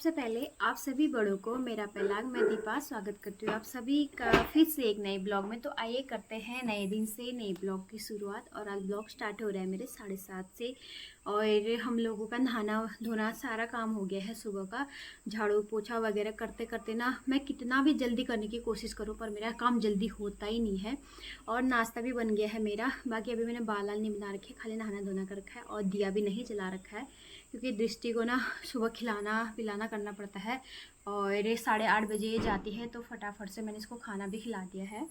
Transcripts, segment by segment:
सबसे पहले आप सभी बड़ों को मेरा पहलांग मैं दीपा स्वागत करती हूँ आप सभी का फिर से एक नए ब्लॉग में। तो आइए करते हैं नए दिन से नए ब्लॉग की शुरुआत। और आज ब्लॉग स्टार्ट हो रहा है मेरे 7:30 से। और हम लोगों का नहाना धोना सारा काम हो गया है सुबह का। झाड़ू पोछा वगैरह करते करते ना मैं कितना भी जल्दी करने की कोशिश करूँ पर मेरा काम जल्दी होता ही नहीं है। और नाश्ता भी बन गया है मेरा। बाकी अभी मैंने बाल नहीं बना रखे, खाली नहाना धोना कर रखा है और दिया भी नहीं जला रखा है क्योंकि दृष्टि को ना सुबह खिलाना पिलाना करना पड़ता है। और 8:30 बजे जाती है तो फटाफट से मैंने इसको खाना भी खिला दिया है।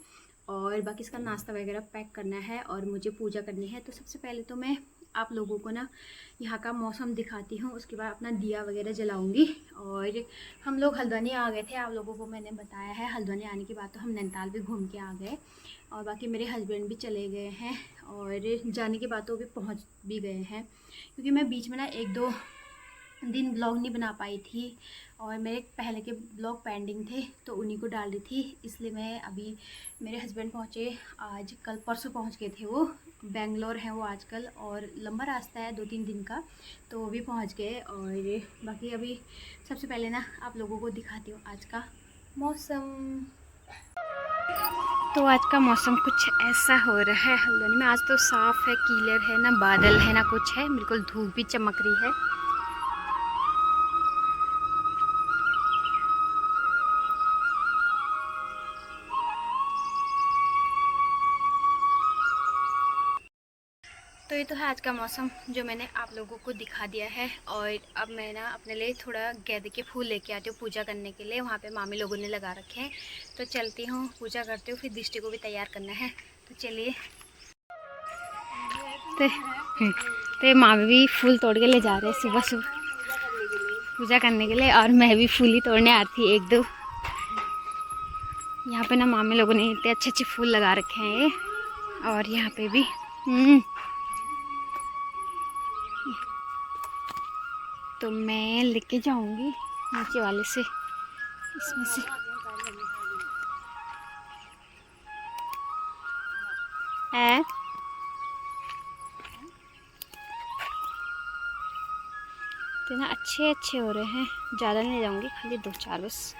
और बाकी इसका नाश्ता वगैरह पैक करना है और मुझे पूजा करनी है। तो सबसे पहले तो मैं आप लोगों को ना यहाँ का मौसम दिखाती हूँ, उसके बाद अपना दिया वगैरह जलाऊंगी। और हम लोग हल्द्वानी आ गए थे, आप लोगों को मैंने बताया है। हल्द्वानी आने के बाद तो हम नैनीताल भी घूम के आ गए और बाकी मेरे हस्बैंड भी चले गए हैं और जाने के बाद तो भी पहुँच भी गए हैं क्योंकि मैं बीच में ना 1-2 दिन ब्लॉग नहीं बना पाई थी और मेरे पहले के ब्लॉग पेंडिंग थे तो उन्हीं को डाल रही थी। इसलिए मैं अभी मेरे हस्बैंड पहुँचे आज कल परसों पहुँच गए थे। वो बेंगलोर हैं वो आजकल और लंबा रास्ता है 2-3 दिन का, तो वो भी पहुँच गए। और बाकी अभी सबसे पहले ना आप लोगों को दिखाती हूँ आज का मौसम। तो आज का मौसम कुछ ऐसा हो रहा है हल्द्वानी में। आज तो साफ़ है, क्लियर है, ना बादल है ना कुछ है, बिल्कुल धूप भी चमक रही है। तो ये तो है आज का मौसम जो मैंने आप लोगों को दिखा दिया है। और अब मैं ना अपने लिए थोड़ा गेंदे के फूल लेके आती हूँ पूजा करने के लिए। वहाँ पे मामी लोगों ने लगा रखे हैं तो चलती हूँ पूजा करती हूँ, फिर दृष्टि को भी तैयार करना है। तो चलिए। तो ये मामी भी फूल तोड़ के ले जा रहे हैं सुबह सुबह पूजा करने के लिए और मैं भी फूल ही तोड़ने आती थी 1-2। यहाँ पे ना मामी लोगों ने इतने अच्छे अच्छे फूल लगा रखे हैं ये। और यहाँ पे भी तो मैं लेके जाऊंगी नीचे वाले से, इसमें से। है तो ना अच्छे अच्छे हो रहे हैं, ज़्यादा नहीं जाऊंगी, खाली 2-4 बस,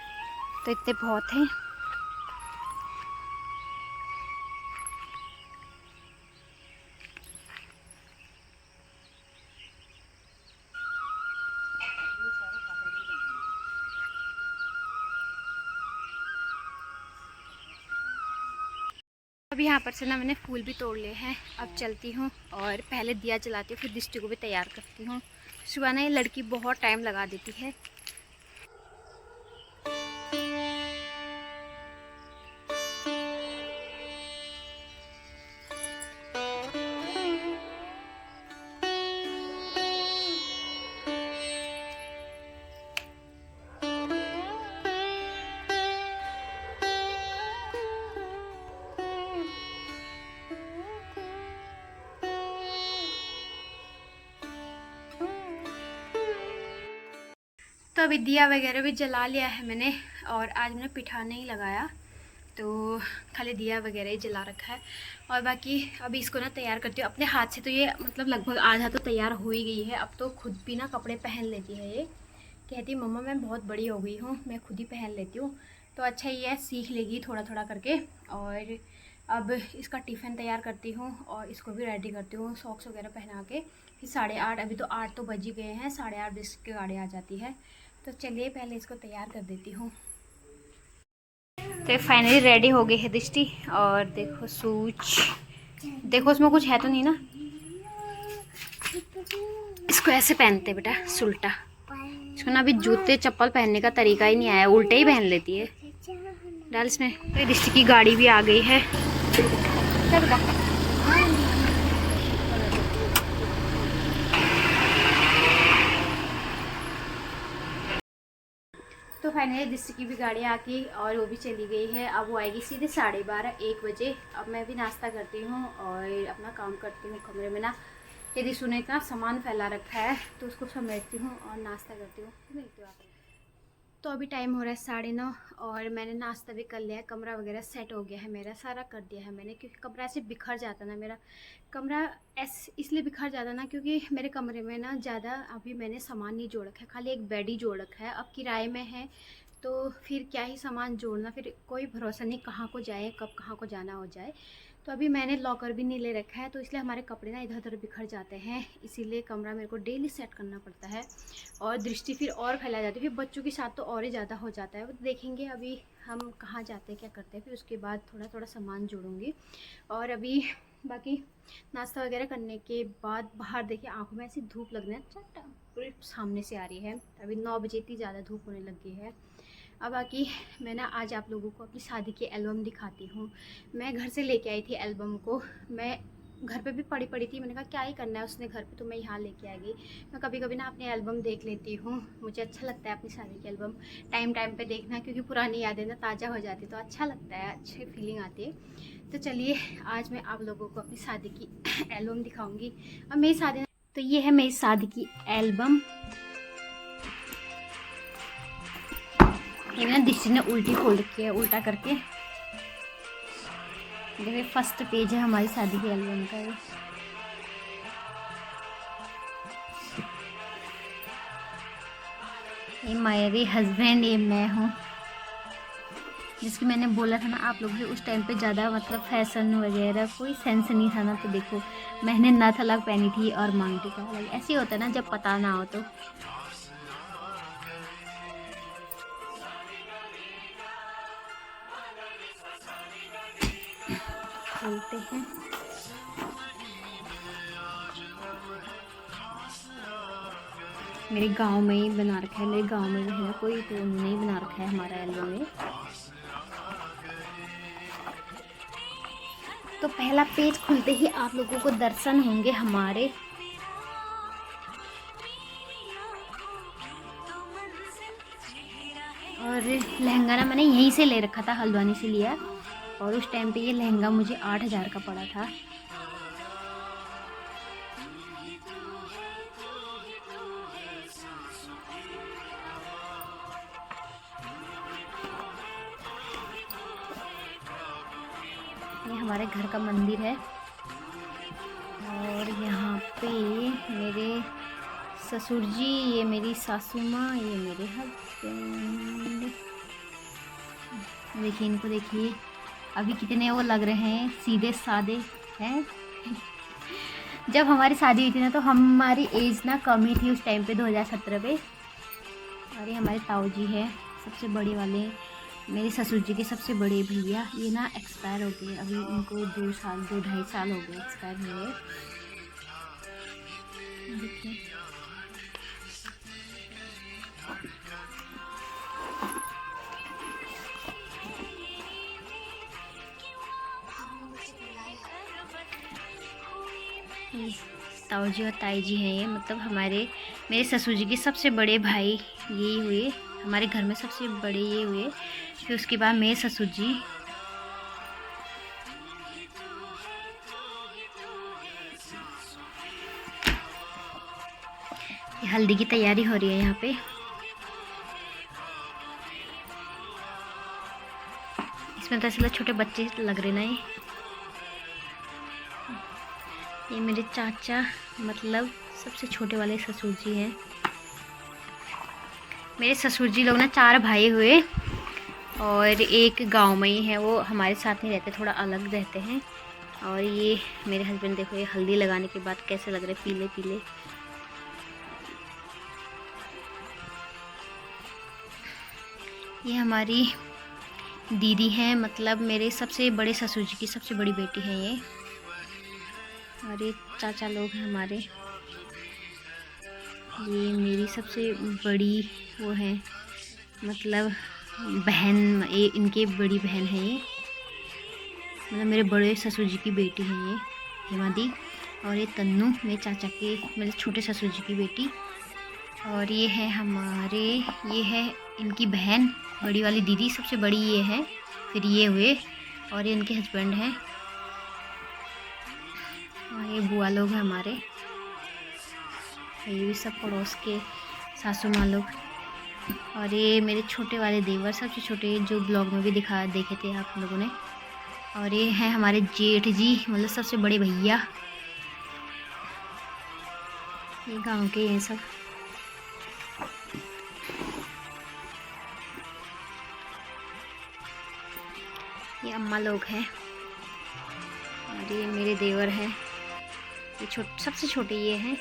तो इतने बहुत हैं। अब यहाँ पर से ना मैंने फूल भी तोड़ लिए हैं। अब चलती हूँ और पहले दिया जलाती हूँ, फिर दृष्टि को भी तैयार करती हूँ। सुबह ना ये लड़की बहुत टाइम लगा देती है। तो अभी दिया वगैरह भी जला लिया है मैंने और आज मैंने पिठा नहीं लगाया तो खाली दिया वगैरह ही जला रखा है। और बाकी अभी इसको ना तैयार करती हूँ अपने हाथ से। तो ये मतलब लगभग आधा तो तैयार हो ही गई है। अब तो खुद भी ना कपड़े पहन लेती है। ये कहती मम्मा मैं बहुत बड़ी हो गई हूँ, मैं खुद ही पहन लेती हूँ। तो अच्छा ये है, सीख लेगी थोड़ा थोड़ा करके। और अब इसका टिफ़िन तैयार करती हूँ और इसको भी रेडी करती हूँ सॉक्स वगैरह पहना के। फिर 8:30, अभी तो 8 तो बज ही गए हैं, 8:30 बजे की गाड़ी आ जाती है। तो चलिए पहले इसको तैयार कर देती हूँ। तो फाइनली रेडी हो गई है दृष्टि। और देखो सूच, देखो उसमें कुछ है तो नहीं ना। इसको ऐसे पहनते बेटा सुल्टा। इसको ना अभी जूते चप्पल पहनने का तरीका ही नहीं आया, उल्टे ही पहन लेती है। डाल इसमें। तो दृष्टि की गाड़ी भी आ गई है। तो फाइनली दृष्टि की भी गाड़ी आके और वो भी चली गई है। अब वो आएगी सीधे 12:30-1 बजे। अब मैं भी नाश्ता करती हूँ और अपना काम करती हूँ कमरे में ना। यदि सुने इतना सामान फैला रखा है तो उसको समेटती हूँ और नाश्ता करती हूँ। मिलती हूँ आपको। तो अभी टाइम हो रहा है 9:30 और मैंने नाश्ता भी कर लिया है। कमरा वगैरह सेट हो गया है, मेरा सारा कर दिया है मैंने, क्योंकि कमरा ऐसे बिखर जाता ना मेरा कमरा। इसलिए बिखर जाता ना क्योंकि मेरे कमरे में ना ज़्यादा अभी मैंने सामान नहीं जोड़ रखा है, खाली एक बेड ही जोड़ रखा है। अब किराए में है तो फिर क्या ही सामान जोड़ना, फिर कोई भरोसा नहीं कहाँ को जाए, कब कहाँ को जाना हो जाए। तो अभी मैंने लॉकर भी नहीं ले रखा है, तो इसलिए हमारे कपड़े ना इधर उधर बिखर जाते हैं, इसीलिए कमरा मेरे को डेली सेट करना पड़ता है। और दृष्टि फिर और फैला जाती है, फिर बच्चों के साथ तो और ही ज़्यादा हो जाता है। वो देखेंगे अभी हम कहाँ जाते हैं, क्या करते हैं, फिर उसके बाद थोड़ा थोड़ा सामान जोड़ूंगी। और अभी बाकी नाश्ता वगैरह करने के बाद बाहर देखिए आंखों में ऐसी धूप लगने पूरे सामने से आ रही है। अभी 9 बजे इतनी ज़्यादा धूप होने लग गई है। अब बाकी मैं ना आज आप लोगों को अपनी शादी की एल्बम दिखाती हूँ। मैं घर से लेके आई थी एल्बम को, मैं घर पे भी पड़ी थी, मैंने कहा क्या ही करना है उसने घर पे, तो मैं यहाँ लेके आ गई। मैं कभी कभी ना अपनी एल्बम देख लेती हूँ, मुझे अच्छा लगता है अपनी शादी की एल्बम टाइम टाइम पे देखना, क्योंकि पुरानी यादें ना ताज़ा हो जाती तो अच्छा लगता है, अच्छी फीलिंग आती है। तो चलिए आज मैं आप लोगों को अपनी शादी की एल्बम दिखाऊंगी। और मेरी शादी, तो ये है मेरी शादी की एल्बम। ये ना दृष्टि ने उल्टी खोल रखी है, उल्टा करके। ये फर्स्ट पेज है हमारी शादी की एल्बम का। ये मेरे हस्बैंड, ये मैं हूँ, जिसकी मैंने बोला था ना आप लोग से उस टाइम पे ज़्यादा मतलब फैशन वगैरह कोई सेंस नहीं था ना। तो देखो मैंने नथ अलग पहनी थी और मांग टीका अलग, ऐसे ही होता है ना जब पता ना हो तो। खोलते हैं। मेरे गांव में ही बना रखा है, मेरे गांव में जो है ना कोई तो नहीं बना रखा है हमारा एल्बम में। तो पहला पेज खुलते ही आप लोगों को दर्शन होंगे हमारे। और लहंगा ना मैंने यहीं से ले रखा था, हल्द्वानी से लिया। और उस टाइम पे ये लहंगा मुझे 8,000 का पड़ा था। ये हमारे घर का मंदिर है और यहाँ पे मेरे ससुर जी, ये मेरी सासू माँ, ये मेरे हस्बैंड। देखिए इनको, देखिए अभी कितने वो लग रहे हैं, सीधे सादे हैं। जब हमारी शादी हुई थी ना तो हमारी एज ना कम ही थी उस टाइम पे, 2017 पे। और ये हमारे ताऊ जी है सबसे बड़े वाले, मेरे ससुर जी के सबसे बड़े भैया। ये ना एक्सपायर हो गए, अभी उनको 2 साल 2-2.5 साल हो गए एक्सपायर हुए। देखिए ताऊ जी और ताई जी हैं, ये मतलब हमारे मेरे ससुर जी के सबसे बड़े भाई ये हुए, हमारे घर में सबसे बड़े ये हुए। फिर उसके बाद मेरे ससुर जी। हल्दी की तैयारी हो रही है यहाँ पे। इसमें तो ऐसे छोटे बच्चे लग रहे ना। ये मेरे चाचा मतलब सबसे छोटे वाले ससुर जी हैं। मेरे ससुर जी लोग ना 4 भाई हुए और एक गांव में ही है, वो हमारे साथ नहीं रहते, थोड़ा अलग रहते हैं। और ये मेरे हस्बैंड, देखो ये हल्दी लगाने के बाद कैसे लग रहे, पीले पीले। ये हमारी दीदी हैं, मतलब मेरे सबसे बड़े ससुर जी की सबसे बड़ी बेटी है ये। और ये चाचा लोग हैं हमारे, ये मेरी सबसे बड़ी वो है, मतलब बहन, ये इनके बड़ी बहन है ये, मतलब मेरे बड़े ससुर जी की बेटी है ये हेमादी। और ये तन्नू मेरे चाचा के, मेरे छोटे ससुर जी की बेटी। और ये है हमारे, ये है इनकी बहन, बड़ी वाली दीदी सबसे बड़ी ये है, फिर ये हुए और ये इनके हस्बैंड हैं। और ये बुआ लोग हैं हमारे, ये भी सब पड़ोस के सासू माँ लोग। और ये मेरे छोटे वाले देवर, सबसे छोटे, जो ब्लॉग में भी देखे थे आप लोगों ने। और ये हैं हमारे जेठ जी, मतलब सबसे बड़े भैया। ये गांव के हैं सब। ये अम्मा लोग हैं और ये मेरे देवर हैं। ये सबसे छोटे ये हैं।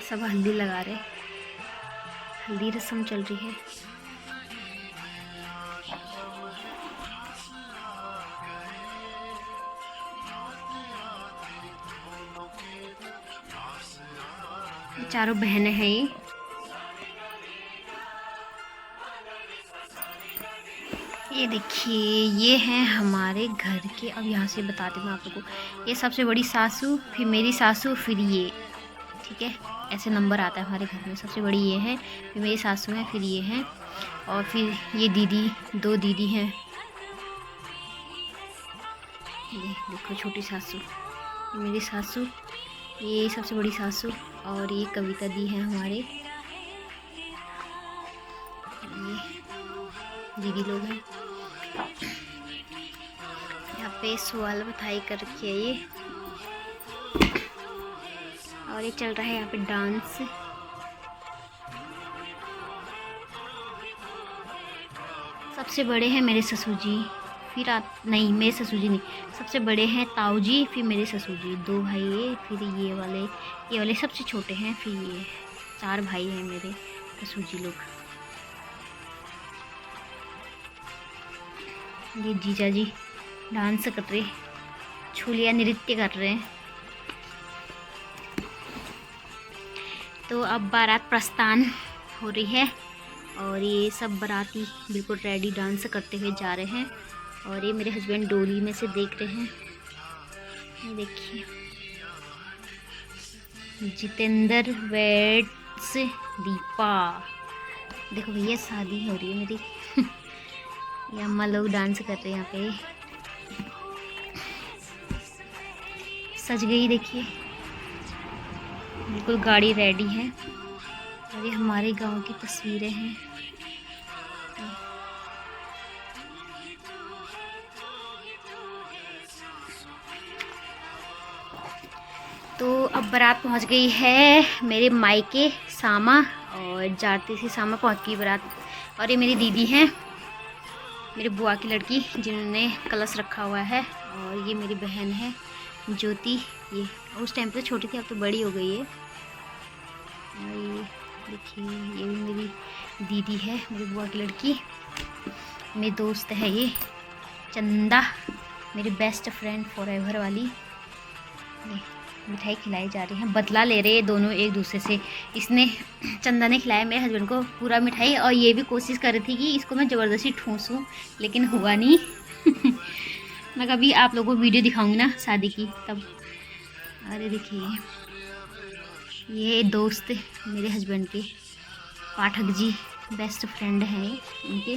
सब हल्दी लगा रहे, हल्दी रस्म चल रही है। चारों बहनें हैं ये देखिए, ये हैं हमारे घर के। अब यहाँ से बताती हूँ आप लोगों को। ये सबसे बड़ी सासू, फिर मेरी सासू, फिर ये, ठीक है, ऐसे नंबर आता है हमारे घर में। सबसे बड़ी ये है, फिर मेरी सासू हैं, फिर ये हैं, और फिर ये दीदी, 2 दीदी हैं। ये देखो छोटी सासू, ये मेरी सासू, ये सबसे बड़ी सासू, और ये कविता दी है हमारे, ये दीदी लोग हैं। यहाँ पे सुवाल बधाई कर रखी है ये, और ये चल रहा है यहाँ पे डांस। सबसे बड़े हैं मेरे ससुर जी, फिर नहीं, मेरे ससुर जी नहीं, सबसे बड़े हैं ताऊ जी, फिर मेरे ससुर जी, 2 भाई ये, फिर ये वाले सबसे छोटे हैं, फिर ये 4 भाई हैं मेरे ससुर जी लोग। ये जीजा जी डांस कर रहे, छुलिया नृत्य कर रहे हैं। तो अब बारात प्रस्थान हो रही है और ये सब बाराती बिल्कुल रेडी डांस करते हुए जा रहे हैं। और ये मेरे हस्बैंड डोली में से देख रहे हैं। ये देखिए, जितेंद्र वेट्स दीपा, देखो भैया शादी हो रही है मेरी। ये अम्मा लोग डांस कर रहे हैं यहाँ पे। सज गई देखिए, बिल्कुल गाड़ी रेडी है। और ये हमारे गांव की तस्वीरें हैं। तो अब बारात पहुंच गई है मेरे मायके सामा, और जाती सी सामा पहुंच गई बारात। और ये मेरी दीदी हैं, मेरी बुआ की लड़की, जिन्होंने कलश रखा हुआ है। और ये मेरी बहन है ज्योति, ये उस टाइम पे छोटी थी, अब तो बड़ी हो गई है। और ये देखिए, ये भी मेरी दीदी है, मेरी बुआ की लड़की। मेरी दोस्त है ये चंदा, मेरी बेस्ट फ्रेंड फॉरएवर वाली। मिठाई खिलाई जा रही है, बदला ले रहे हैं दोनों एक दूसरे से। इसने, चंदा ने खिलाया मेरे हस्बैंड को पूरा मिठाई, और ये भी कोशिश कर रही थी कि इसको मैं ज़बरदस्ती ठूंसूं, लेकिन हुआ नहीं। मैं कभी आप लोगों को वीडियो दिखाऊंगी ना शादी की तब। अरे देखिए, ये दोस्त मेरे हस्बैंड के, पाठक जी, बेस्ट फ्रेंड हैं उनके।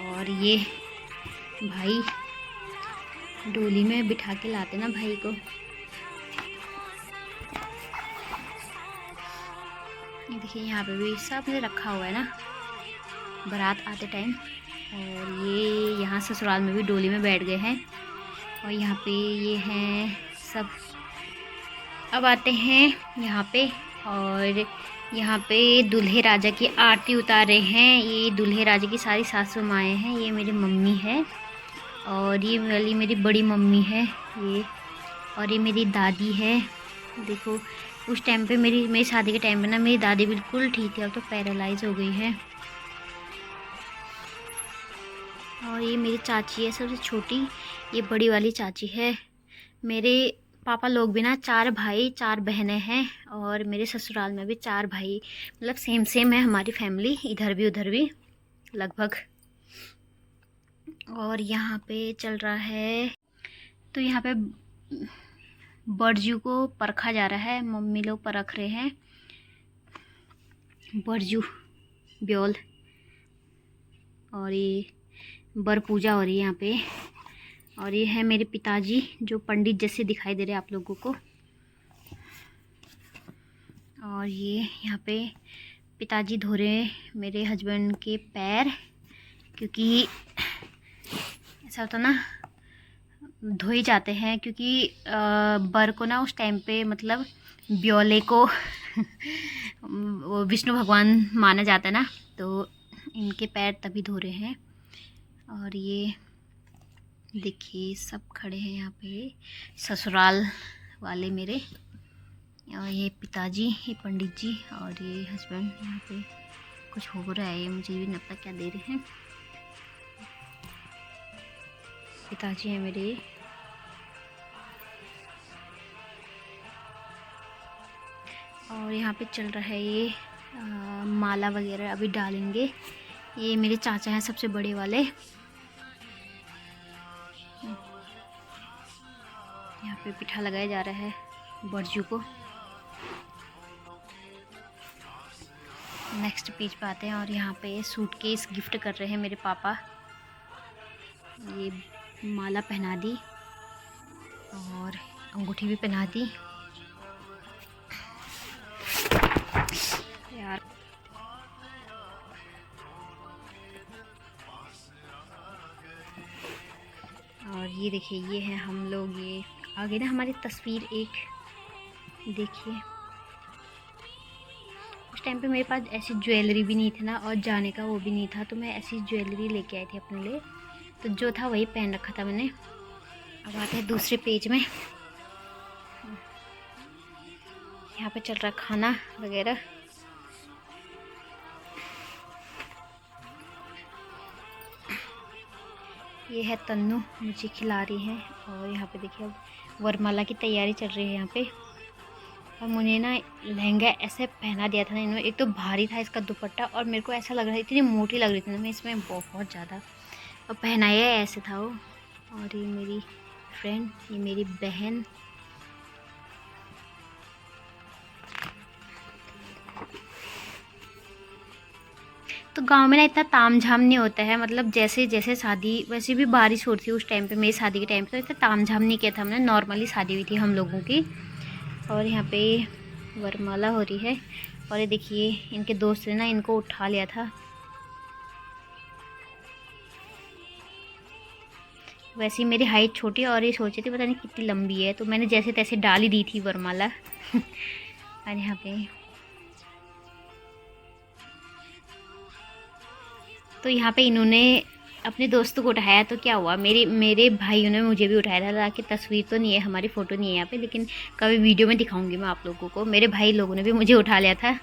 और ये भाई डोली में बिठा के लाते ना भाई को। ये देखिए, यहाँ पे भी सब ने रखा हुआ है ना बारात आते टाइम। और ये यहाँ ससुराल में भी डोली में बैठ गए हैं। और यहाँ पे ये हैं सब। अब आते हैं यहाँ पे, और यहाँ पे दूल्हे राजा की आरती उतार रहे हैं। ये दूल्हे राजा की सारी सासू माएँ हैं। ये मेरी मम्मी है, और ये वाली मेरी बड़ी मम्मी है ये, और ये मेरी दादी है। देखो, उस टाइम पे मेरी शादी के टाइम पे ना मेरी दादी बिल्कुल ठीक है, अब तो पैरालाइज हो गई है। और ये मेरी चाची है सबसे छोटी, ये बड़ी वाली चाची है। मेरे पापा लोग भी ना 4 भाई 4 बहनें हैं, और मेरे ससुराल में भी 4 भाई, मतलब सेम है हमारी फैमिली, इधर भी उधर भी लगभग। और यहाँ पे चल रहा है, तो यहाँ पे बरजू को परखा जा रहा है, मम्मी लोग परख रहे हैं बरजू ब्योल। और ये बर पूजा हो रही है यहाँ पे। और ये है मेरे पिताजी जो पंडित जैसे दिखाई दे रहे हैं आप लोगों को। और ये यहाँ पे पिताजी धो रहे हैं मेरे हस्बैंड के पैर, क्योंकि ऐसा होता ना, धो ही जाते हैं, क्योंकि बर को ना उस टाइम पे मतलब ब्योले को वो विष्णु भगवान माना जाता है ना, तो इनके पैर तभी धो रहे हैं। और ये देखिए सब खड़े हैं यहाँ पे ससुराल वाले मेरे। और ये पिताजी, ये पंडित जी और ये हस्बैंड। यहाँ पे कुछ हो रहा है, ये मुझे भी नहीं पता क्या दे रहे हैं। पिताजी हैं मेरे। और यहाँ पे चल रहा है ये माला वगैरह अभी डालेंगे। ये मेरे चाचा हैं सबसे बड़े वाले। यहाँ पे पिठा लगाया जा रहा है बरजू को। नेक्स्ट पेज पे आते हैं और यहाँ पे सूटकेस गिफ्ट कर रहे हैं मेरे पापा। ये माला पहना दी और अंगूठी भी पहना दी यार। और ये देखिए, ये है हम लोग। ये आगे ना हमारी तस्वीर एक देखिए। उस टाइम पे मेरे पास ऐसी ज्वेलरी भी नहीं थी ना, और जाने का वो भी नहीं था, तो मैं ऐसी ज्वेलरी लेके आई थी अपने लिए, तो जो था वही पहन रखा था मैंने। अब आते हैं दूसरे पेज में। यहाँ पे चल रहा खाना वगैरह। ये है तन्नू, मुझे खिला रही हैं। और यहाँ पे देखिए अब वरमाला की तैयारी चल रही है यहाँ पे। और मुझे ना लहंगा ऐसे पहना दिया था ना इन्होंने, एक तो भारी था इसका दुपट्टा, और मेरे को ऐसा लग रहा था, इतनी मोटी लग रही थी ना मैं इसमें बहुत ज़्यादा, और पहनाया ऐसे था वो। और ये मेरी फ्रेंड, ये मेरी बहन। तो गांव में ना इतना तामझाम नहीं होता है, मतलब जैसे जैसे शादी, वैसे भी बारिश हो रही थी उस टाइम पे, मेरी शादी के टाइम पे, तो इतना तामझाम नहीं किया था हमने, नॉर्मली शादी हुई थी हम लोगों की। और यहाँ पे वरमाला हो रही है। और ये देखिए इनके दोस्त ने ना इनको उठा लिया था। वैसे ही मेरी हाइट छोटी है, और ये सोची थी पता नहीं कितनी लंबी है, तो मैंने जैसे तैसे डाल ही दी थी वरमाला। और यहाँ पे तो यहाँ पे इन्होंने अपने दोस्तों को उठाया, तो क्या हुआ, मेरे भाइयों ने मुझे भी उठाया था। ताकि तस्वीर तो नहीं है, हमारी फ़ोटो नहीं है यहाँ पे, लेकिन कभी वीडियो में दिखाऊंगी मैं आप लोगों को। मेरे भाई लोगों ने भी मुझे उठा लिया था।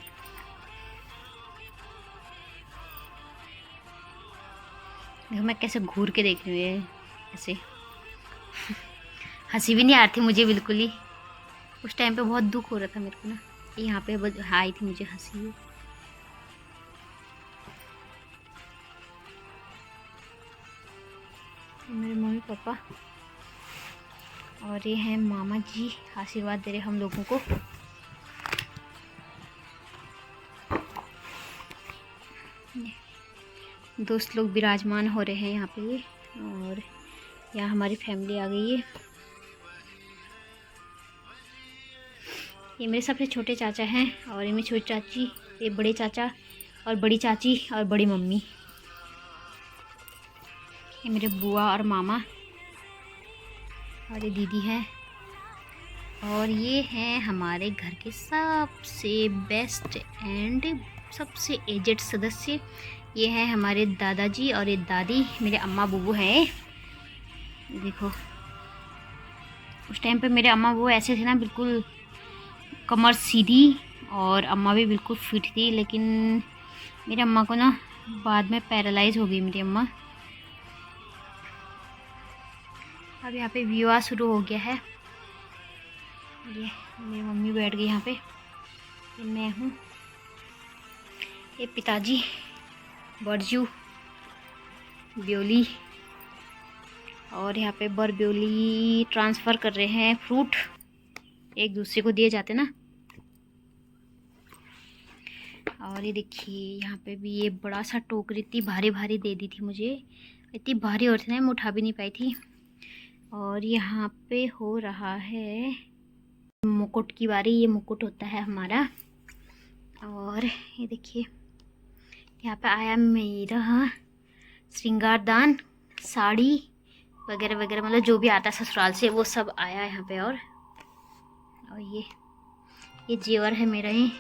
देखो मैं कैसे घूर के देख रही हूँ ऐसे। हंसी भी नहीं आ रही थी मुझे बिल्कुल ही। उस टाइम पे बहुत दुख हो रहा था मेरे को ना। यहाँ पे आई थी मुझे हंसी। मेरे मम्मी पापा और ये हैं मामा जी, आशीर्वाद दे रहे हम लोगों को। दोस्त लोग विराजमान हो रहे हैं यहाँ पे। और यहाँ हमारी फैमिली आ गई है। ये मेरे सबसे छोटे चाचा हैं, और ये मेरी छोटी चाची, ये बड़े चाचा और बड़ी चाची और बड़ी मम्मी। ये मेरे बुआ और मामा, और ये दीदी है। और ये हैं हमारे घर के सबसे बेस्ट एंड सबसे एजेड सदस्य। ये हैं हमारे दादाजी और ये दादी, मेरे अम्मा बुबू हैं। देखो उस टाइम पे मेरे अम्मा बुबू ऐसे थे ना, बिल्कुल कमर सीधी, और अम्मा भी बिल्कुल फिट थी। लेकिन मेरी अम्मा को ना बाद में पैरालाइज हो गई मेरी अम्मा। अब यहाँ पे विवाह शुरू हो गया है। ये मेरी मम्मी बैठ गई यहाँ पे, ये मैं हूँ, ये पिताजी बरजू ब्योली। और यहाँ पे बर ब्योली ट्रांसफ़र कर रहे हैं फ्रूट, एक दूसरे को दिए जाते ना। और ये देखिए यहाँ पे भी ये बड़ा सा टोकरी, इतनी भारी भारी दे दी थी मुझे। इतनी भारी और थी ना, मैं उठा भी नहीं पाई थी। और यहाँ पे हो रहा है मुकुट की बारी। ये मुकुट होता है हमारा। और ये देखिए यहाँ पे आया मेरा श्रृंगारदान, साड़ी वगैरह वगैरह, मतलब जो भी आता है ससुराल से वो सब आया है यहाँ पे। और ये जेवर है मेरा। ही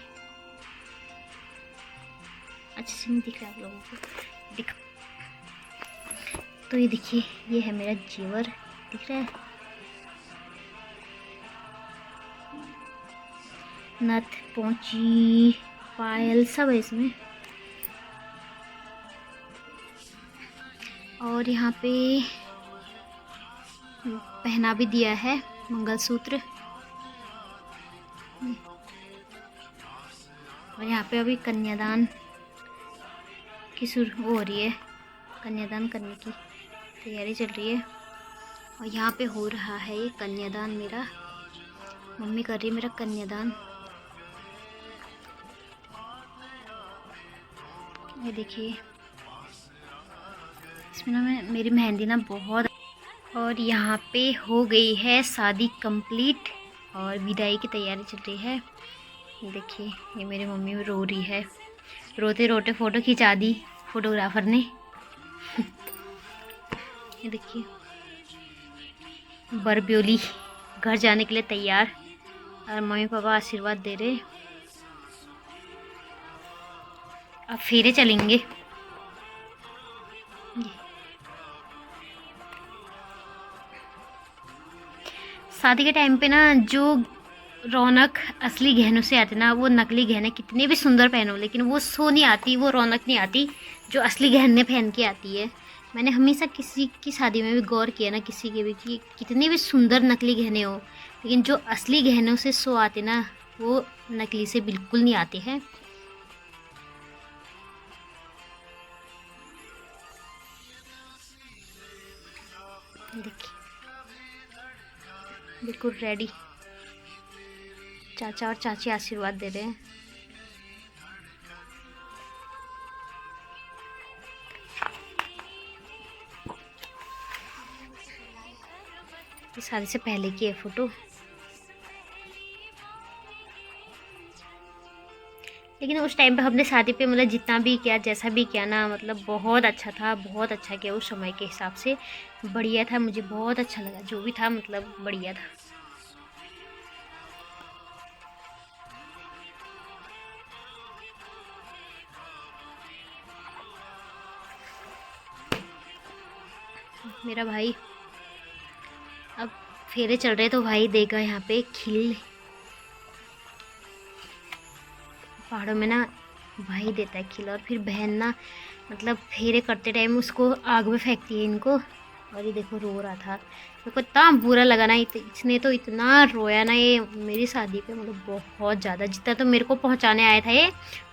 अच्छे से नहीं दिख रहा है आप लोगों को, दिख तो ये देखिए ये है मेरा जेवर, दिख रहा है। नथ, पोंची, पायल सब है इसमें। और यहाँ पे पहना भी दिया है मंगलसूत्र। और यहाँ पे अभी कन्यादान की शुरू हो रही है, कन्यादान करने की तैयारी चल रही है। और यहाँ पे हो रहा है ये कन्यादान मेरा, मम्मी कर रही है मेरा कन्यादान। ये देखिए इसमें ना मेरी मेहंदी ना बहुत। और यहाँ पे हो गई है शादी कंप्लीट और विदाई की तैयारी चल रही है। ये देखिए ये मेरी मम्मी रो रही है, रोते रोते फ़ोटो खिंचा दी फोटोग्राफर ने। ये देखिए बरब्योली घर जाने के लिए तैयार और मम्मी पापा आशीर्वाद दे रहे। अब फेरे चलेंगे। शादी के टाइम पे ना जो रौनक असली गहनों से आती ना, वो नकली गहने कितने भी सुंदर पहनो लेकिन वो सो नहीं आती, वो रौनक नहीं आती जो असली गहने पहन के आती है। मैंने हमेशा किसी की शादी में भी गौर किया ना, किसी के भी, कि कितने भी सुंदर नकली गहने हो लेकिन जो असली गहनों से सो आते ना, वो नकली से बिल्कुल नहीं आते हैं। देखिए बिल्कुल रेडी, चाचा और चाची आशीर्वाद दे रहे हैं। ये शादी से पहले की है फोटो। लेकिन उस टाइम पे हमने शादी पे मतलब जितना भी किया, जैसा भी किया ना, मतलब बहुत अच्छा था, बहुत अच्छा किया उस समय के हिसाब से, बढ़िया था। मुझे बहुत अच्छा लगा जो भी था, मतलब बढ़िया था। मेरा भाई अब फेरे चल रहे तो भाई देगा यहाँ पे खिल। पहाड़ों में ना भाई देता है खिल, और फिर बहन ना मतलब फेरे करते टाइम उसको आग में फेंकती है इनको। और ये देखो रो रहा था, मेरे को इतना बुरा लगा ना, इसने तो इतना रोया ना ये मेरी शादी पे, मतलब बहुत ज़्यादा, जितना तो मेरे को पहुंचाने आया था ये,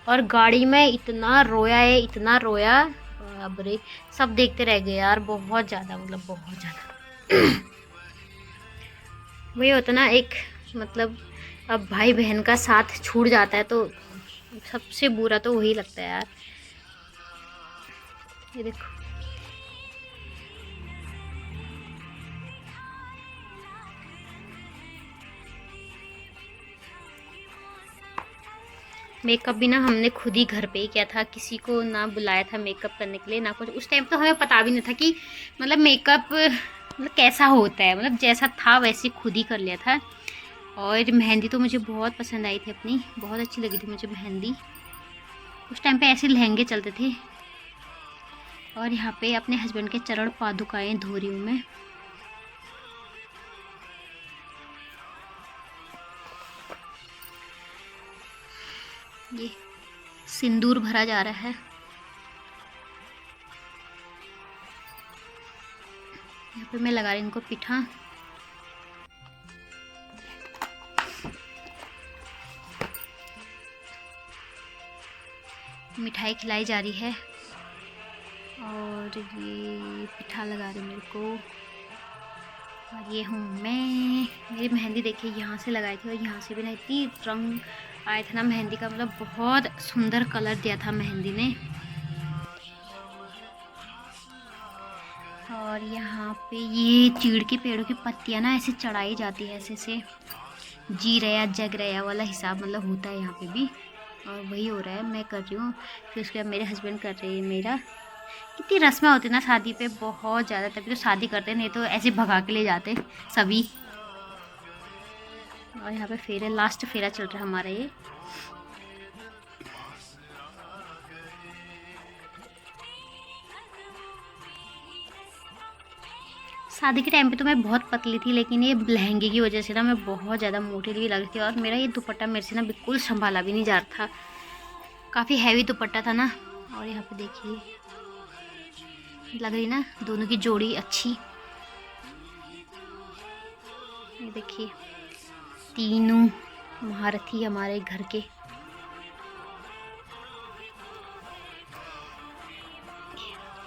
और गाड़ी में इतना रोया है, इतना रोया, अब रे सब देखते रह गए यार, बहुत ज़्यादा, मतलब बहुत ज़्यादा। वही होता ना एक, मतलब अब भाई बहन का साथ छूट जाता है तो सबसे बुरा तो वही लगता है यार। ये देखो मेकअप भी ना हमने खुद ही घर पे ही किया था, किसी को ना बुलाया था मेकअप करने के लिए, ना कुछ। उस टाइम तो हमें पता भी नहीं था कि मतलब मेकअप मतलब कैसा होता है, मतलब जैसा था वैसे खुद ही कर लिया था। और मेहंदी तो मुझे बहुत पसंद आई थी अपनी, बहुत अच्छी लगी थी मुझे मेहंदी। उस टाइम पे ऐसे लहंगे चलते थे। और यहाँ पे अपने हस्बैंड के चरण पादुकाएं धो रही हूँ मैं। ये सिंदूर भरा जा रहा है। यहाँ पे मैं लगा रही हूँ इनको पिठा। मिठाई खिलाई जा रही है और ये पिठा लगा रही मेरे को। और ये हूँ मैं। मेरी मेहंदी देखिए यहाँ से लगाई थी और यहाँ से भी ना इतनी रंग आया था ना मेहंदी का, मतलब बहुत सुंदर कलर दिया था मेहंदी ने। और यहाँ पे ये चीड़ के पेड़ों की पत्तियाँ ना ऐसे चढ़ाई जाती है, ऐसे से जी रहा जग रहा वाला हिसाब मतलब होता है यहाँ पे भी। और वही हो रहा है, मैं कर रही हूँ, फिर उसके बाद मेरे हस्बैंड कर रहे हैं मेरा। कितनी रस्में होती ना शादी पे, बहुत ज़्यादा, तभी तो शादी करते, नहीं तो ऐसे भगा के ले जाते सभी। और यहाँ पे फेरा, लास्ट फेरा चल रहा है हमारा ये। शादी के टाइम पे तो मैं बहुत पतली थी, लेकिन ये लहंगे की वजह से ना मैं बहुत ज़्यादा मोटी भी लग रही थी। और मेरा ये दुपट्टा मेरे से ना बिल्कुल संभाला भी नहीं जा रहा था, काफ़ी हैवी दुपट्टा था ना। और यहाँ पे देखिए लग रही ना दोनों की जोड़ी अच्छी। ये देखिए तीनों महारथी हमारे घर के।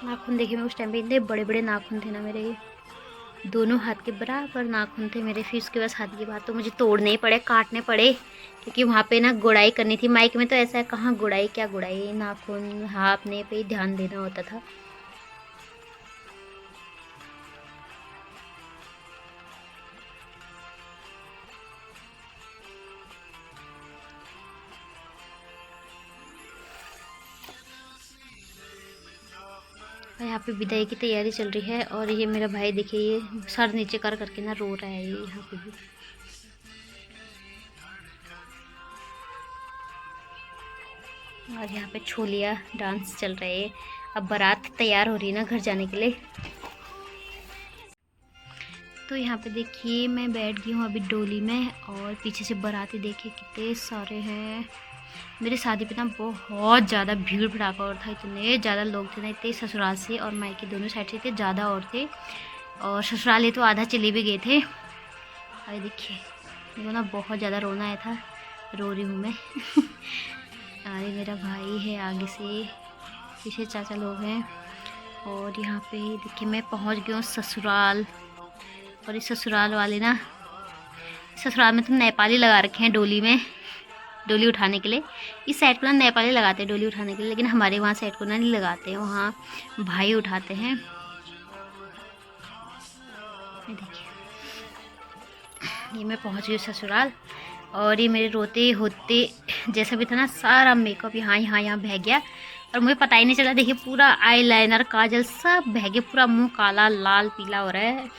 नाखून देखिए, मैं उस टाइम पे इतने बड़े बड़े नाखून थे ना मेरे, ये दोनों हाथ के बराबर नाखून थे मेरे। फिर उसके बाद शादी के बाद तो मुझे तोड़ने ही पड़े, काटने पड़े, क्योंकि वहाँ पे ना गुड़ाई करनी थी। माइक में तो ऐसा है, कहाँ गुड़ाई, क्या गुड़ाई, नाखून हाथने पे ही ध्यान देना होता था। यहाँ पे विदाई की तैयारी चल रही है। और ये मेरा भाई देखिए, ये सर नीचे कर करके ना रो रहा है ये यहाँ पे भी। और यहाँ पे छोलिया डांस चल रहे है। अब बारात तैयार हो रही है ना घर जाने के लिए। तो यहाँ पे देखिए मैं बैठ गई हूँ अभी डोली में, और पीछे से बाराती देखिए कितने सारे हैं। मेरे शादी पे ना बहुत ज़्यादा भीड़ भड़ाका और था, इतने ज़्यादा लोग थे ना, इतने ससुराल से और मायके दोनों साइड से इतने ज़्यादा और थे। और ससुराले तो आधा चले भी गए थे। और देखिए मेरे को ना बहुत ज़्यादा रोना आया था, रो रही हूँ मैं। अरे मेरा भाई है आगे से, पीछे चाचा लोग हैं। और यहाँ पे देखिए मैं पहुँच गई हूँ ससुराल। और इस ससुराल वाले ना, ससुराल में तो नेपाली लगा रखे हैं डोली में, डोली उठाने के लिए। इस साइड पर ना नेपाली लगाते हैं डोली उठाने के लिए, लेकिन हमारे वहाँ साइड को ना नहीं लगाते हैं, वहाँ भाई उठाते हैं। ये देखिए ये मैं पहुँच गई ससुराल। और ये मेरे रोते होते जैसा भी था ना, सारा मेकअप यहाँ बह गया, और मुझे पता ही नहीं चला। देखिए पूरा आई लाइनर काजल सब बह गया, पूरा मुंह काला लाल पीला हो रहा है।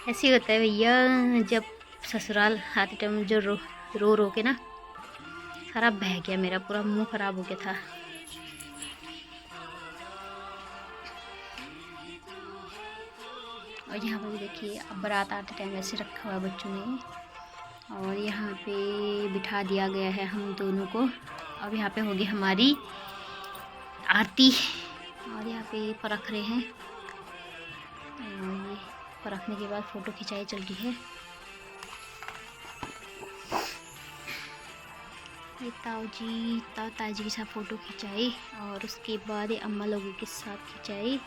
ऐसे ही होता है भैया, जब ससुराल आते टाइम जो रो रो के ना सारा बह गया, मेरा पूरा मुंह खराब हो गया था। और यहाँ पर भी देखिए अब बारात आते टाइम ऐसे रखा हुआ बच्चों ने। और यहाँ पे बिठा दिया गया है हम दोनों को। अब यहाँ पे होगी हमारी आरती। और यहाँ पे परख रहे हैं, और ये परखने के बाद फ़ोटो खिंचाई चल रही है। ये ताऊ जी के साथ फ़ोटो खिंचाई, और उसके बाद ये अम्मा लोगों के साथ खिंचाई,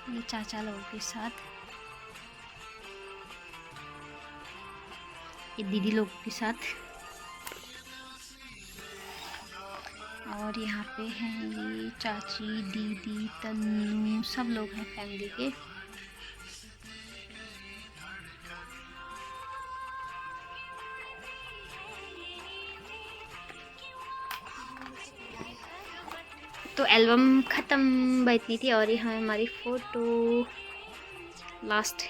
ये चाचा लोगों के साथ, ये दीदी लोगों के साथ। और यहाँ पे हैं ये चाची, दीदी, तन्नू, सब लोग हैं फैमिली के। तो एल्बम ख़त्म बैठनी थी, और यहाँ हमारी फ़ोटो लास्ट।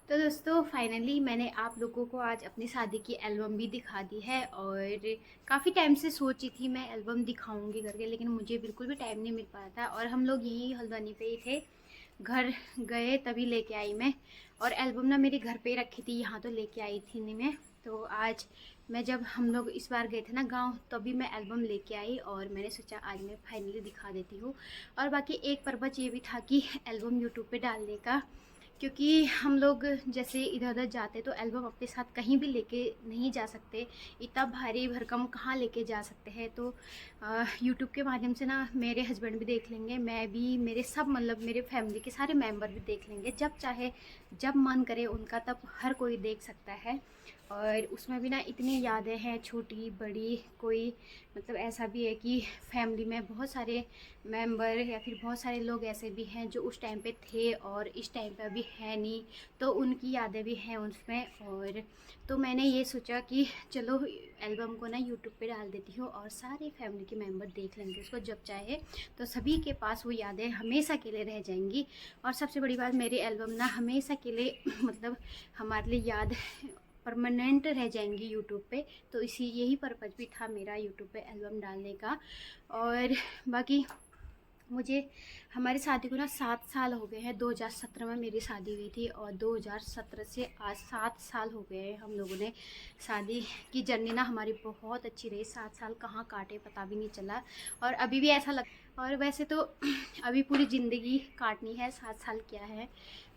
तो दोस्तों फाइनली मैंने आप लोगों को आज अपनी शादी की एल्बम भी दिखा दी है। और काफ़ी टाइम से सोची थी मैं एल्बम दिखाऊंगी करके, लेकिन मुझे बिल्कुल भी टाइम नहीं मिल पाया था। और हम लोग यहीं हल्द्वानी पे ही थे, घर गए तभी लेके आई मैं। और एल्बम ना मेरे घर पे रखी थी, यहाँ तो लेके आई थी नहीं मैं। तो आज मैं जब हम लोग इस बार गए थे ना गांव, तभी मैं एल्बम लेके आई, और मैंने सोचा आज मैं फाइनली दिखा देती हूँ। और बाकी एक पर्पज़ ये भी था कि एल्बम यूट्यूब पे डालने का, क्योंकि हम लोग जैसे इधर उधर जाते तो एल्बम अपने साथ कहीं भी लेके नहीं जा सकते, इतना भारी भरकम कहाँ लेके जा सकते हैं। तो यूट्यूब के माध्यम से ना मेरे हस्बैंड भी देख लेंगे, मैं भी, मेरे सब मतलब मेरे फैमिली के सारे मेंबर भी देख लेंगे, जब चाहे जब मन करे उनका तब हर कोई देख सकता है। और उसमें भी ना इतनी यादें हैं, छोटी बड़ी, कोई मतलब ऐसा भी है कि फैमिली में बहुत सारे मेंबर या फिर बहुत सारे लोग ऐसे भी हैं जो उस टाइम पे थे और इस टाइम पे अभी है नहीं, तो उनकी यादें भी हैं उसमें। और तो मैंने ये सोचा कि चलो एल्बम को ना यूट्यूब पे डाल देती हूँ और सारे फैमिली के मेंबर देख लेंगे उसको जब चाहे, तो सभी के पास वो यादें हमेशा के लिए रह जाएंगी। और सबसे बड़ी बात, मेरी एल्बम ना हमेशा के लिए मतलब हमारे लिए याद परमानेंट रह जाएंगी यूट्यूब पे। तो इसी यही पर्पज़ भी था मेरा यूट्यूब पे एल्बम डालने का। और बाकी मुझे हमारी शादी को ना 7 साल हो गए हैं। 2017 में मेरी शादी हुई थी और 2017 से आज 7 साल हो गए हैं। हम लोगों ने शादी की जर्नी ना हमारी बहुत अच्छी रही, 7 साल कहाँ काटे पता भी नहीं चला। और अभी भी ऐसा और वैसे तो अभी पूरी ज़िंदगी काटनी है, 7 साल क्या है,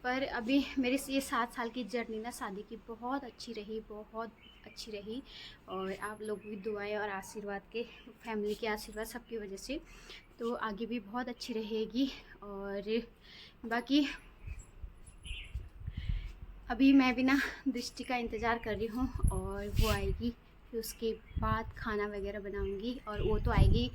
पर अभी मेरी ये 7 साल की जर्नी ना शादी की बहुत अच्छी रही, बहुत अच्छी रही। और आप लोग भी दुआएं और आशीर्वाद के, फैमिली के आशीर्वाद सबकी वजह से तो आगे भी बहुत अच्छी रहेगी। और बाकी अभी मैं भी ना दृष्टि का इंतज़ार कर रही हूँ और वो आएगी, फिर उसके बाद खाना वगैरह बनाऊंगी। और वो तो आएगी,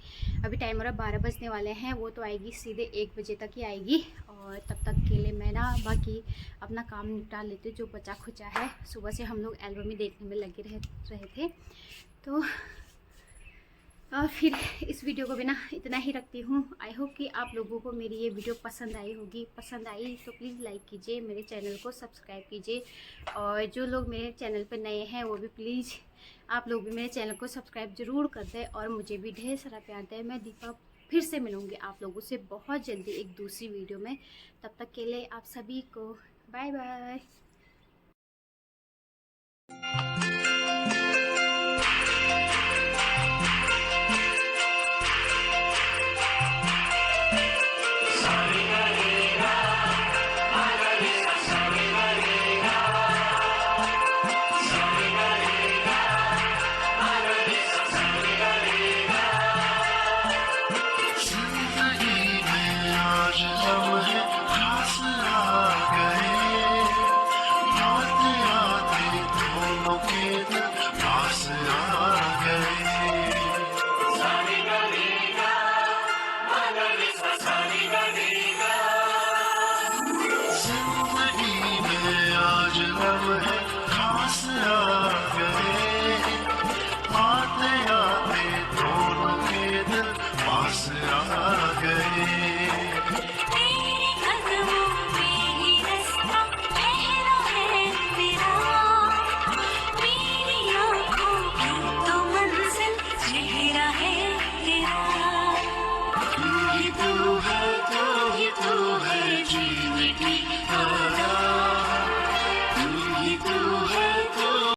अभी टाइम हो रहा 12 बजने वाले हैं, वो तो आएगी सीधे 1 बजे तक ही आएगी। और तब तक के लिए मैं ना बाकी अपना काम निपटा लेती हूँ जो बचा खुचा है। सुबह से हम लोग एल्बम ही देखने में लगे रहे थे। तो और फिर इस वीडियो को भी ना इतना ही रखती हूँ। आई होप कि आप लोगों को मेरी ये वीडियो पसंद आई होगी। पसंद आई तो प्लीज़ लाइक कीजिए, मेरे चैनल को सब्सक्राइब कीजिए। और जो लोग मेरे चैनल पर नए हैं वो भी प्लीज़ आप लोग भी मेरे चैनल को सब्सक्राइब ज़रूर कर दें और मुझे भी ढेर सारा प्यार दें। मैं दीपा फिर से मिलूँगी आप लोगों से बहुत जल्दी एक दूसरी वीडियो में। तब तक के लिए आप सभी को बाय बाय। है